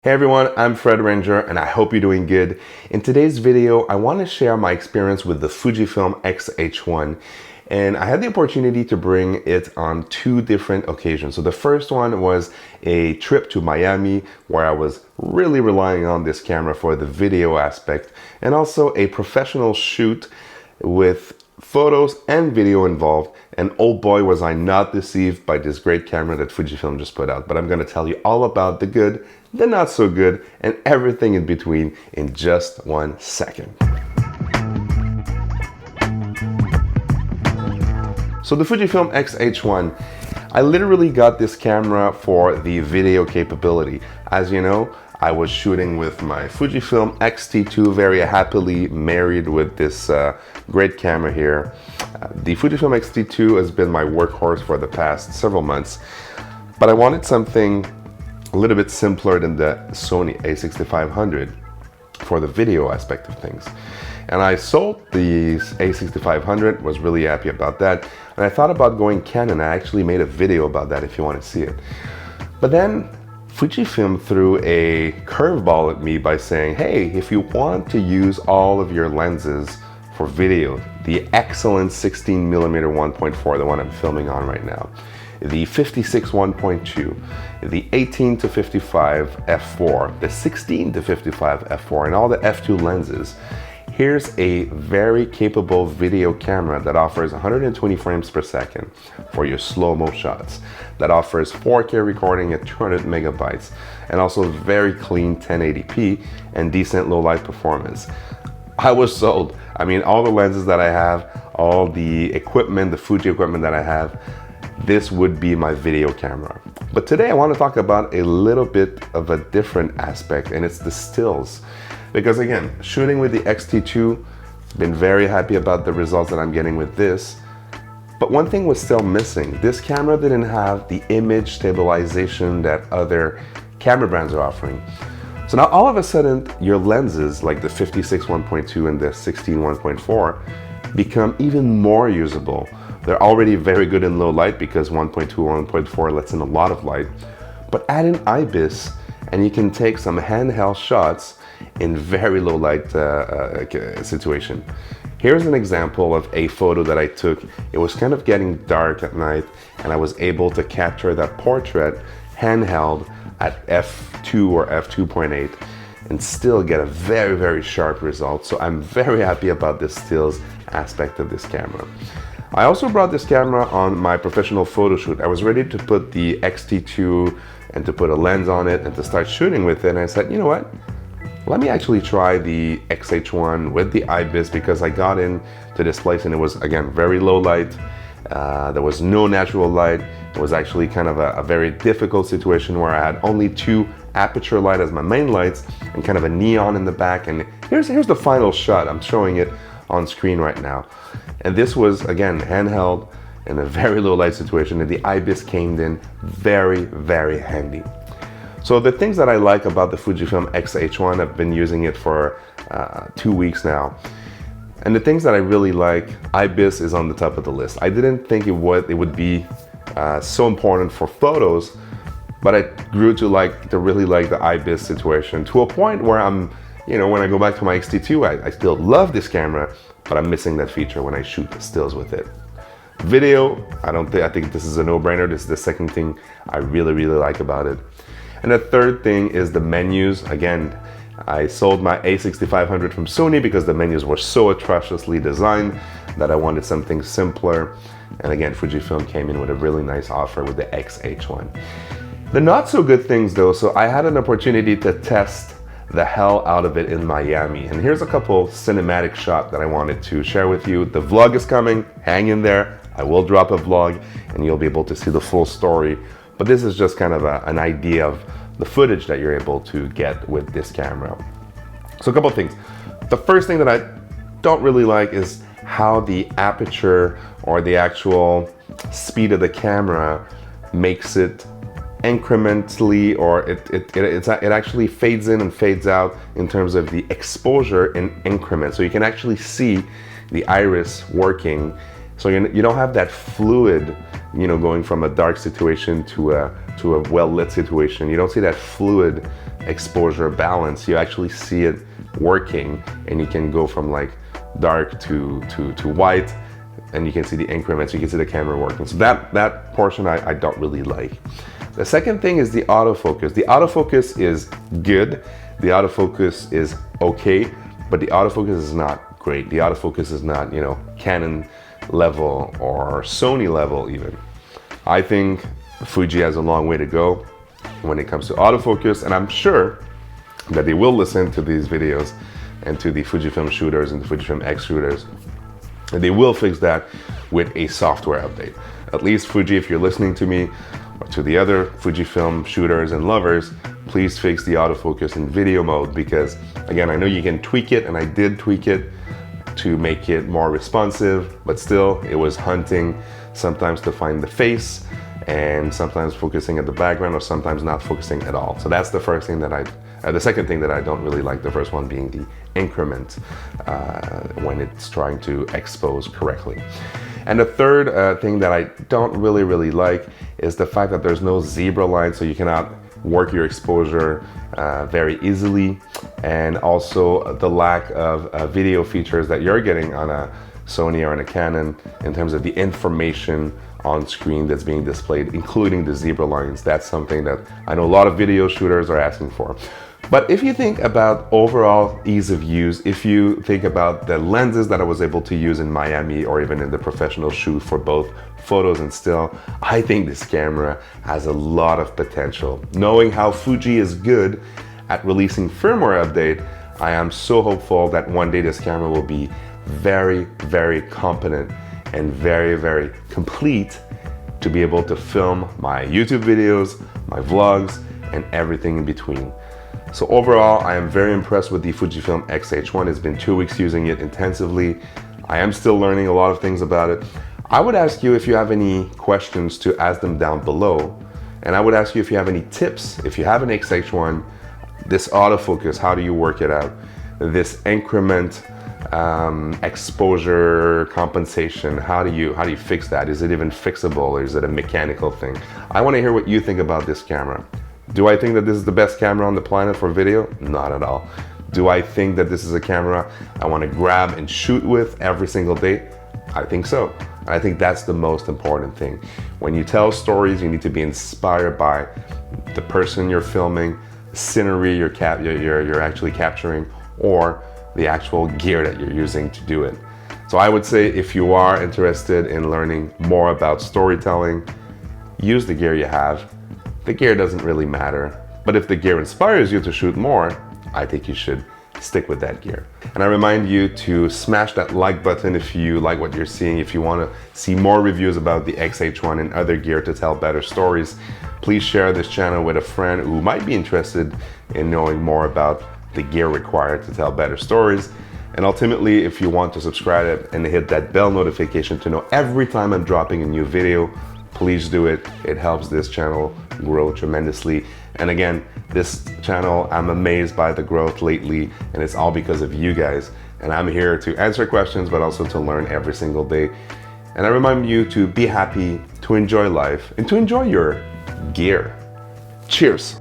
Hey everyone, I'm Fred Ranger and I hope you're doing good. In today's video, I want to share my experience with the Fujifilm X-H1, and I had the opportunity to bring it on two different occasions. So the first one was a trip to Miami where I was really relying on this camera for the video aspect, and also a professional shoot with photos and video involved, and oh boy was I not deceived by this great camera that Fujifilm just put out. But I'm going to tell you all about the good, the not so good, and everything in between in just 1 second. So the Fujifilm X-H1, I literally got this camera for the video capability. As you know, I was shooting with my Fujifilm X-T2, very happily married with this great camera here. The Fujifilm X-T2 has been my workhorse for the past several months, but I wanted something a little bit simpler than the Sony a6500 for the video aspect of things. And I sold the a6500, was really happy about that. And I thought about going Canon. I actually made a video about that if you want to see it. But then Fujifilm threw a curveball at me by saying, hey, if you want to use all of your lenses for video, the excellent 16mm 1.4, the one I'm filming on right now, the 56 1.2, the 18 to 55 f4, the 16 to 55 f4, and all the f2 lenses, here's a very capable video camera that offers 120 frames per second for your slow-mo shots, that offers 4K recording at 200 megabytes, and also very clean 1080p and decent low light performance. I was sold. I mean, all the lenses that I have, all the equipment, the Fuji equipment that I have, this would be my video camera. But today I want to talk about a little bit of a different aspect, and it's the stills. Because again, shooting with the X-T2, been very happy about the results that I'm getting with this. But one thing was still missing. This camera didn't have the image stabilization that other camera brands are offering. So now all of a sudden, your lenses like the 56 1.2 and the 16 1.4 become even more usable. They're already very good in low light because 1.2 1.4 lets in a lot of light. But add in IBIS and you can take some handheld shots in very low light situation. Here's an example of a photo that I took. It was kind of getting dark at night and I was able to capture that portrait handheld at f2 or f2.8 and still get a very, very sharp result. So I'm very happy about the stills aspect of this camera. I also brought this camera on my professional photo shoot. I was ready to put the X-T2 and to put a lens on it and to start shooting with it. And I said, you know what? Let me actually try the X-H1 with the IBIS, because I got into this place and it was, again, very low light. There was no natural light. It was actually kind of a very difficult situation where I had only 2 aperture light as my main lights and kind of a neon in the back. And here's the final shot. I'm showing it on screen right now. And this was, again, handheld in a very low light situation, and the IBIS came in very, very handy. So the things that I like about the Fujifilm X-H1, I've been using it for 2 weeks now. And the things that I really like, IBIS is on the top of the list. I didn't think it would be so important for photos, but I grew to really like the IBIS situation to a point where I'm, when I go back to my X-T2, I still love this camera, but I'm missing that feature when I shoot the stills with it. Video, I think this is a no-brainer. This is the second thing I really, really like about it. And the third thing is the menus. Again, I sold my a6500 from Sony because the menus were so atrociously designed that I wanted something simpler. And again, Fujifilm came in with a really nice offer with the X-H1. The not so good things though, so I had an opportunity to test the hell out of it in Miami. And here's a couple cinematic shots that I wanted to share with you. The vlog is coming, hang in there. I will drop a vlog and you'll be able to see the full story. But this is just kind of an idea of the footage that you're able to get with this camera. So a couple of things. The first thing that I don't really like is how the aperture or the actual speed of the camera makes it incrementally, or it actually fades in and fades out in terms of the exposure in increments. So you can actually see the iris working. So you don't have that fluid, going from a dark situation to a well-lit situation. You don't see that fluid exposure balance. You actually see it working, and you can go from like dark to white, and you can see the increments, you can see the camera working. So that portion I don't really like. The second thing is the autofocus. The autofocus is good, the autofocus is okay, but the autofocus is not great. The autofocus is not, you know, Canon level or Sony level even. I think Fuji has a long way to go when it comes to autofocus, and I'm sure that they will listen to these videos and to the Fujifilm shooters and the Fujifilm X shooters, and they will fix that with a software update. At least Fuji, if you're listening to me, or to the other Fujifilm shooters and lovers, please fix the autofocus in video mode, because again, I know you can tweak it, and I did tweak it to make it more responsive, but still it was hunting sometimes to find the face, and sometimes focusing at the background, or sometimes not focusing at all. So that's the first thing that the second thing that I don't really like, the first one being the increment when it's trying to expose correctly. And the third thing that I don't really like is the fact that there's no zebra line, so you cannot work your exposure very easily, and also the lack of video features that you're getting on a Sony or on a Canon in terms of the information on screen that's being displayed, including the zebra lines. That's something that I know a lot of video shooters are asking for. But if you think about overall ease of use, if you think about the lenses that I was able to use in Miami or even in the professional shoot for both photos and still, I think this camera has a lot of potential. Knowing how Fuji is good at releasing firmware update, I am so hopeful that one day this camera will be very competent and very complete to be able to film my YouTube videos, my vlogs, and everything in between. So overall, I am very impressed with the Fujifilm X-H1. It's been 2 weeks using it intensively. I am still learning a lot of things about it. I would ask you if you have any questions to ask them down below. And I would ask you if you have any tips. If you have an X-H1, this autofocus, how do you work it out? This increment, exposure compensation, how do you fix that? Is it even fixable, or is it a mechanical thing? I want to hear what you think about this camera. Do I think that this is the best camera on the planet for video? Not at all. Do I think that this is a camera I want to grab and shoot with every single day? I think so. I think that's the most important thing. When you tell stories, you need to be inspired by the person you're filming, the scenery you're actually capturing, or the actual gear that you're using to do it. So I would say if you are interested in learning more about storytelling, use the gear you have. The gear doesn't really matter, but if the gear inspires you to shoot more, I think you should stick with that gear. And I remind you to smash that like button if you like what you're seeing. If you want to see more reviews about the X-H1 and other gear to tell better stories, please share this channel with a friend who might be interested in knowing more about the gear required to tell better stories. And ultimately, if you want to subscribe and hit that bell notification to know every time I'm dropping a new video, please do it. It helps this channel grow tremendously. And again, this channel, I'm amazed by the growth lately, and it's all because of you guys. And I'm here to answer questions, but also to learn every single day. And I remind you to be happy, to enjoy life, and to enjoy your gear. Cheers.